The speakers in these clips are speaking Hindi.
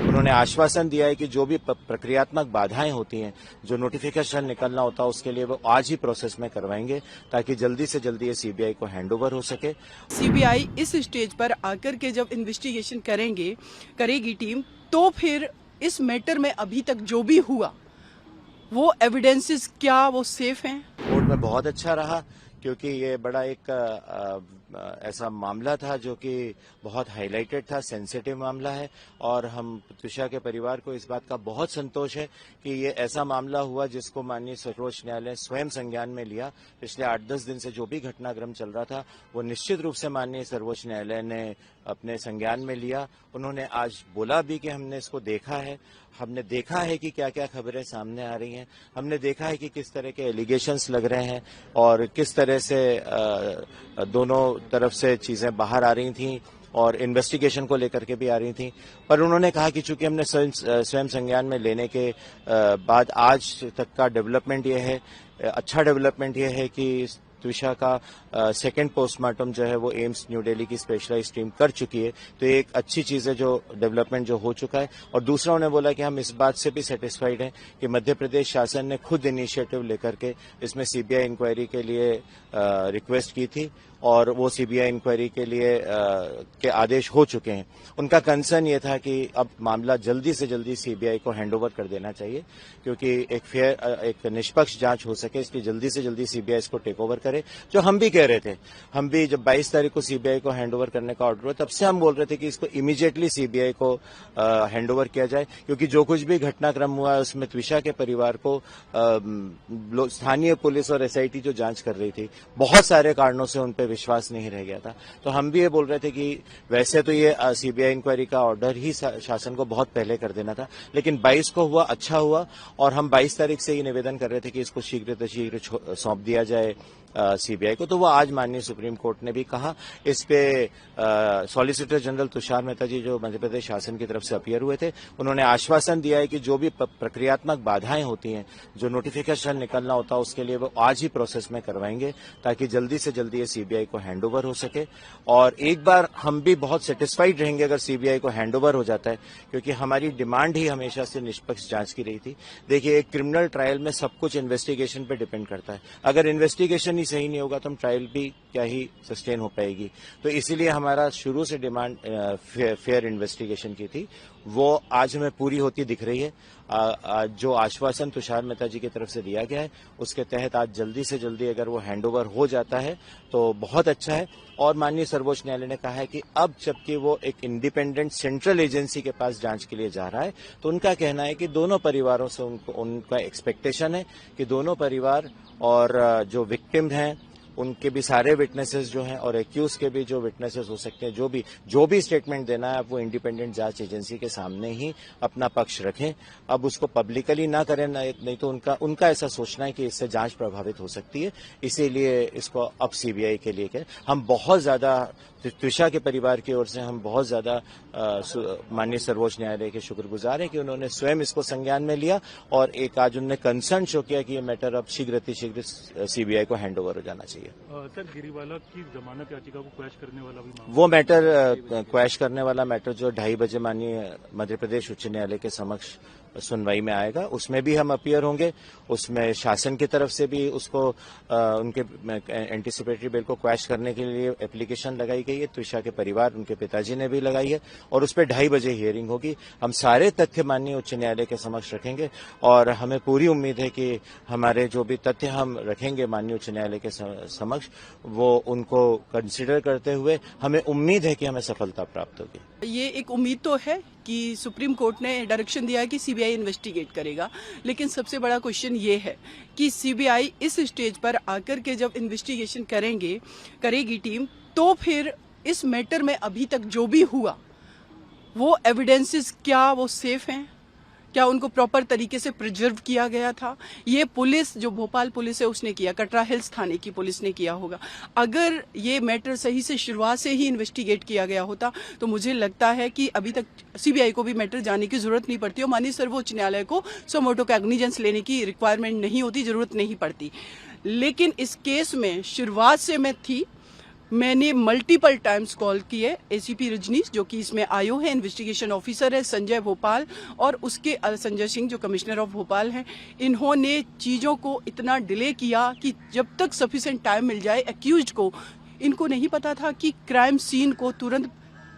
उन्होंने आश्वासन दिया है कि जो भी प्रक्रियात्मक बाधाएं होती हैं, जो नोटिफिकेशन निकलना होता है, उसके लिए वो आज ही प्रोसेस में करवाएंगे ताकि जल्दी से जल्दी ये सीबीआई को हैंडओवर हो सके। सीबीआई इस स्टेज पर आकर के जब इन्वेस्टिगेशन करेगी टीम, तो फिर इस मैटर में अभी तक जो भी हुआ वो एविडेंसेस क्या वो सेफ हैं? कोर्ट में बहुत अच्छा रहा क्योंकि ये बड़ा एक ऐसा मामला था जो कि बहुत हाईलाइटेड था, सेंसिटिव मामला है और हम त्विषा के परिवार को इस बात का बहुत संतोष है कि ये ऐसा मामला हुआ जिसको माननीय सर्वोच्च न्यायालय ने स्वयं संज्ञान में लिया। पिछले 8-10 दिन से जो भी घटनाक्रम चल रहा था वो निश्चित रूप से माननीय सर्वोच्च न्यायालय ने अपने संज्ञान में लिया। उन्होंने आज बोला भी कि हमने इसको देखा है, हमने देखा है कि क्या क्या खबरें सामने आ रही हैं, हमने देखा है कि किस तरह के एलिगेशंस लग रहे हैं और किस तरह से दोनों तरफ से चीजें बाहर आ रही थी और इन्वेस्टिगेशन को लेकर के भी आ रही थी। पर उन्होंने कहा कि चूंकि हमने स्वयं संज्ञान में लेने के बाद आज तक का डेवलपमेंट ये है, अच्छा डेवलपमेंट ये है कि त्विषा का सेकंड पोस्टमार्टम जो है वो एम्स न्यू दिल्ली की स्पेशलाइज्ड टीम कर चुकी है, तो ये एक अच्छी चीज है जो डेवलपमेंट जो हो चुका है। और दूसरा उन्होंने बोला कि हम इस बात से भी सेटिस्फाइड हैं कि मध्य प्रदेश शासन ने खुद इनिशिएटिव लेकर के इसमें सीबीआई इंक्वायरी के लिए रिक्वेस्ट की थी और वो सीबीआई इंक्वायरी के लिए के आदेश हो चुके हैं। उनका कंसर्न ये था कि अब मामला जल्दी से जल्दी सीबीआई को हैंडओवर कर देना चाहिए क्योंकि एक निष्पक्ष जांच हो सके, इसलिए जल्दी से जल्दी सीबीआई इसको टेक ओवर करे, जो हम भी कह रहे थे। हम भी जब 22 तारीख को सीबीआई को हैंडओवर करने का ऑर्डर हुआ तब से हम बोल रहे थे कि इसको इमीडिएटली सीबीआई को हैंडओवर किया जाए क्योंकि जो कुछ भी घटनाक्रम हुआ है उसमें त्विषा के परिवार को स्थानीय पुलिस और एसआईटी जो जांच कर रही थी, बहुत सारे कारणों से उन पर विश्वास नहीं रह गया था। तो हम भी ये बोल रहे थे कि वैसे तो ये सीबीआई इंक्वायरी का ऑर्डर ही शासन को बहुत पहले कर देना था, लेकिन 22 को हुआ, अच्छा हुआ और हम 22 तारीख से ही निवेदन कर रहे थे कि इसको शीघ्र सौंप दिया जाए सीबीआई को। तो वो आज माननीय सुप्रीम कोर्ट ने भी कहा। इस पे सॉलिसिटर जनरल तुषार मेहता जी जो मध्य प्रदेश शासन की तरफ से अपीयर हुए थे, उन्होंने आश्वासन दिया है कि जो भी प्रक्रियात्मक बाधाएं होती हैं, जो नोटिफिकेशन निकलना होता है, उसके लिए वो आज ही प्रोसेस में करवाएंगे ताकि जल्दी से जल्दी ये सीबीआई को हैंडओवर हो सके। और एक बार हम भी बहुत सेटिस्फाइड रहेंगे अगर सीबीआई को हैंडओवर हो जाता है क्योंकि हमारी डिमांड ही हमेशा से निष्पक्ष जांच की रही थी। देखिए, एक क्रिमिनल ट्रायल में सब कुछ इन्वेस्टिगेशन पे डिपेंड करता है। अगर इन्वेस्टिगेशन ही सही नहीं होगा तो हम ट्रायल भी क्या ही सस्टेन हो पाएगी। तो इसीलिए हमारा शुरू से डिमांड फेयर इन्वेस्टिगेशन की थी, वो आज हमें पूरी होती दिख रही है। जो आश्वासन तुषार मेहता जी की तरफ से दिया गया है उसके तहत आज जल्दी से जल्दी अगर वो हैंडओवर हो जाता है तो बहुत अच्छा है। और माननीय सर्वोच्च न्यायालय ने कहा है कि अब जबकि वो एक इंडिपेंडेंट सेंट्रल एजेंसी के पास जांच के लिए जा रहा है तो उनका कहना है कि दोनों परिवारों से उनका एक्सपेक्टेशन है कि दोनों परिवार और जो विक्टिम हैं उनके भी सारे विटनेसेस जो हैं और एक्यूज के भी जो विटनेसेस हो सकते हैं, जो भी स्टेटमेंट देना है वो इंडिपेंडेंट जांच एजेंसी के सामने ही अपना पक्ष रखें। अब उसको पब्लिकली ना करें, नहीं तो उनका ऐसा सोचना है कि इससे जांच प्रभावित हो सकती है, इसीलिए इसको अब सीबीआई के लिए करें। हम बहुत ज्यादा त्विषा के परिवार की ओर से हम बहुत ज्यादा माननीय सर्वोच्च न्यायालय के शुक्रगुजार हैं कि उन्होंने स्वयं इसको संज्ञान में लिया और एक आज उन्होंने कंसर्न शो किया कि ये मैटर अब शीघ्र सीबीआई को हैंडओवर हो जाना चाहिए। सर, गिरीवाला की जमानत याचिका को क्वैश करने वाला भी मामला, वो मैटर क्वैश करने वाला मैटर जो 2:30 बजे माननीय मध्य प्रदेश उच्च न्यायालय के समक्ष सुनवाई में आएगा, उसमें भी हम अपीयर होंगे। उसमें शासन की तरफ से भी उसको उनके एंटीसिपेटरी बिल को क्वैश करने के लिए एप्लीकेशन लगाई गई है। त्विषा के परिवार, उनके पिताजी ने भी लगाई है और उस पर 2:30 बजे हियरिंग होगी। हम सारे तथ्य माननीय उच्च न्यायालय के समक्ष रखेंगे और हमें पूरी उम्मीद है कि हमारे जो भी तथ्य हम रखेंगे माननीय उच्च न्यायालय के समक्ष, वो उनको कंसिडर करते हुए हमें उम्मीद है कि हमें सफलता प्राप्त होगी। ये एक उम्मीद तो है कि सुप्रीम कोर्ट ने डायरेक्शन दिया है कि सीबीआई इन्वेस्टिगेट करेगा, लेकिन सबसे बड़ा क्वेश्चन ये है कि सीबीआई इस स्टेज पर आकर के जब इन्वेस्टिगेशन करेगी टीम, तो फिर इस मैटर में अभी तक जो भी हुआ वो एविडेंसेस क्या वो सेफ हैं? क्या उनको प्रॉपर तरीके से प्रिजर्व किया गया था? ये पुलिस जो भोपाल पुलिस है उसने किया, कटरा हिल्स थाने की पुलिस ने किया होगा। अगर ये मैटर सही से शुरुआत से ही इन्वेस्टिगेट किया गया होता तो मुझे लगता है कि अभी तक सीबीआई को भी मैटर जाने की जरूरत नहीं पड़ती और माननीय सर्वोच्च न्यायालय को सोमोटो कॉग्निजेंस लेने की रिक्वायरमेंट नहीं होती, जरूरत नहीं पड़ती। लेकिन इस केस में शुरुआत से मैं थी मैंने मल्टीपल टाइम्स कॉल किए एसीपी रजनीश जो कि इसमें आयो है, इन्वेस्टिगेशन ऑफिसर है, संजय भोपाल और उसके संजय सिंह जो कमिश्नर ऑफ भोपाल हैं। इन्होंने चीज़ों को इतना डिले किया कि जब तक सफिशिएंट टाइम मिल जाए एक्यूज्ड को, इनको नहीं पता था कि क्राइम सीन को तुरंत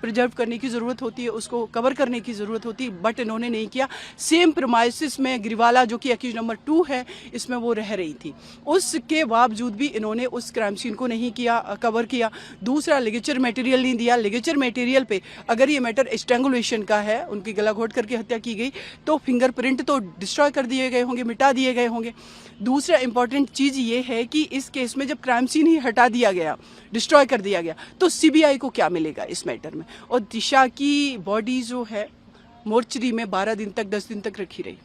प्रिजर्व करने की ज़रूरत होती है, उसको कवर करने की ज़रूरत होती है, बट इन्होंने नहीं किया। सेम प्रीमाइसिस में गिरवाला जो कि एक्यूज नंबर 2 है, इसमें वो रह रही थी, उसके बावजूद भी इन्होंने उस क्राइम सीन को नहीं किया, कवर किया। दूसरा, लिगेचर मटेरियल नहीं दिया। लिगेचर मटेरियल पे अगर ये मैटर स्ट्रैंगुलेशन का है, उनकी गला घोट करके हत्या की गई, तो फिंगरप्रिंट तो डिस्ट्रॉय कर दिए गए होंगे, मिटा दिए गए होंगे। दूसरा इंपॉर्टेंट चीज़ ये है कि इस केस में जब क्राइम सीन ही हटा दिया गया, डिस्ट्रॉय कर दिया गया, तो सीबीआई को क्या मिलेगा इस मैटर में। और दिशा की बॉडी जो है मोर्चरी में 12 दिन तक 10 दिन तक रखी रही।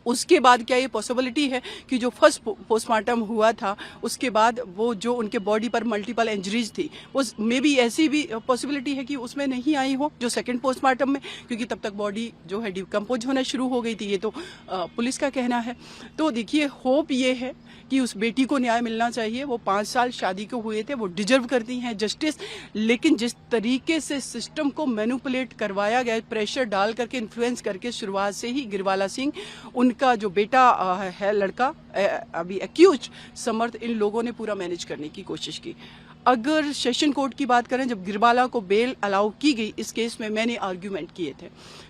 उसके बाद क्या ये पॉसिबिलिटी है कि जो फर्स्ट पोस्टमार्टम हुआ था उसके बाद वो जो उनके बॉडी पर मल्टीपल इंजरीज थी, वो मे बी ऐसी भी पॉसिबिलिटी है कि उसमें नहीं आई हो जो सेकंड पोस्टमार्टम में, क्योंकि तब तक बॉडी जो है डिकम्पोज होना शुरू हो गई थी। ये तो पुलिस का कहना है। तो देखिए, होप ये है कि उस बेटी को न्याय मिलना चाहिए। वो 5 साल शादी को हुए थे, वो डिजर्व करती हैं जस्टिस। लेकिन जिस तरीके से सिस्टम को मैनिपुलेट करवाया गया, प्रेशर डाल करके, इन्फ्लुएंस करके, शुरुआत से ही गिरवाला सिंह, उनका जो बेटा है लड़का अभी एक्यूज समर्थ, इन लोगों ने पूरा मैनेज करने की कोशिश की। अगर सेशन कोर्ट की बात करें, जब गिरवाला को बेल अलाउ की गई इस केस में, मैंने आर्ग्यूमेंट किए थे,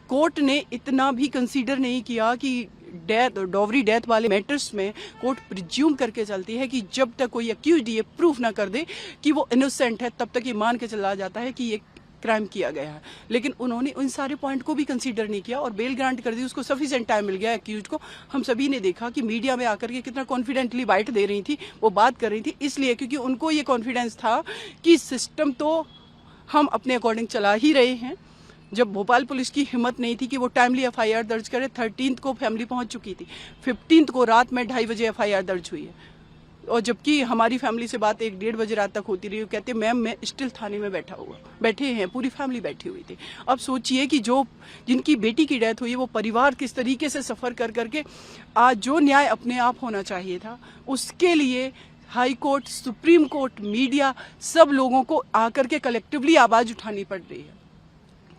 कोर्ट ने इतना भी कंसीडर नहीं किया कि डॉवरी डेथ वाले मैटर्स में कोर्ट प्रिज्यूम करके चलती है कि जब तक कोई एक्यूज्ड ये प्रूफ ना कर दे कि वो इनोसेंट है, तब तक ये मान के चला जाता है कि ये क्राइम किया गया है। लेकिन उन्होंने उन सारे पॉइंट को भी कंसीडर नहीं किया और बेल ग्रांट कर दी, उसको सफिशिएंट टाइम मिल गया एक्यूज्ड को। हम सभी ने देखा कि मीडिया में आकर के कितना कॉन्फिडेंटली बाइट दे रही थी, वो बात कर रही थी, इसलिए क्योंकि उनको ये कॉन्फिडेंस था कि सिस्टम तो हम अपने अकॉर्डिंग चला ही रहे हैं। जब भोपाल पुलिस की हिम्मत नहीं थी कि वो टाइमली एफआईआर दर्ज करे, 13th को फैमिली पहुंच चुकी थी, 15th को रात में 2:30 बजे एफआईआर दर्ज हुई है। और जबकि हमारी फैमिली से बात 1-1:30 बजे रात तक होती रही, कहते मैम मैं स्टिल थाने में बैठे हैं, पूरी फैमिली बैठी हुई थी। अब सोचिए कि जो जिनकी बेटी की डेथ हुई है, वो परिवार किस तरीके से सफ़र कर करके आज जो न्याय अपने आप होना चाहिए था, उसके लिए high court, supreme court, media, सब लोगों को आकर के कलेक्टिवली आवाज़ उठानी पड़ रही है।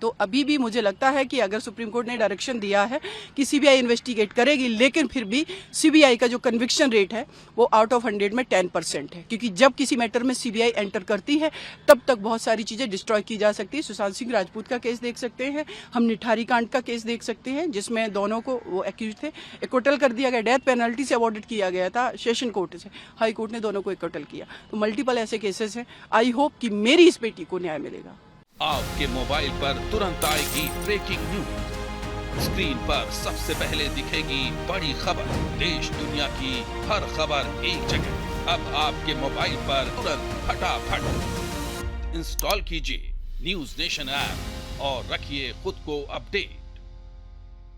तो अभी भी मुझे लगता है कि अगर सुप्रीम कोर्ट ने डायरेक्शन दिया है कि सीबीआई इन्वेस्टिगेट करेगी, लेकिन फिर भी सीबीआई का जो कन्विक्शन रेट है वो आउट ऑफ 100 में 10% है, क्योंकि जब किसी मैटर में सीबीआई एंटर करती है तब तक बहुत सारी चीज़ें डिस्ट्रॉय की जा सकती है। सुशांत सिंह राजपूत का केस देख सकते हैं, हम निठारी कांड का केस देख सकते हैं, जिसमें दोनों को, वो एक्यूज थे, एक्विटल कर दिया गया, डेथ पेनल्टी से अवॉर्डेड किया गया था सेशन कोर्ट से, हाई कोर्ट ने दोनों को एक्विटल किया। तो मल्टीपल ऐसे केसेस हैं। आई होप कि मेरी इस बेटी को न्याय मिलेगा। आपके मोबाइल पर तुरंत आएगी ब्रेकिंग न्यूज। स्क्रीन पर सबसे पहले दिखेगी बड़ी खबर, देश दुनिया की हर खबर एक जगह। अब आपके मोबाइल पर तुरंत फटाफट इंस्टॉल कीजिए न्यूज नेशन ऐप और रखिए खुद को अपडेट।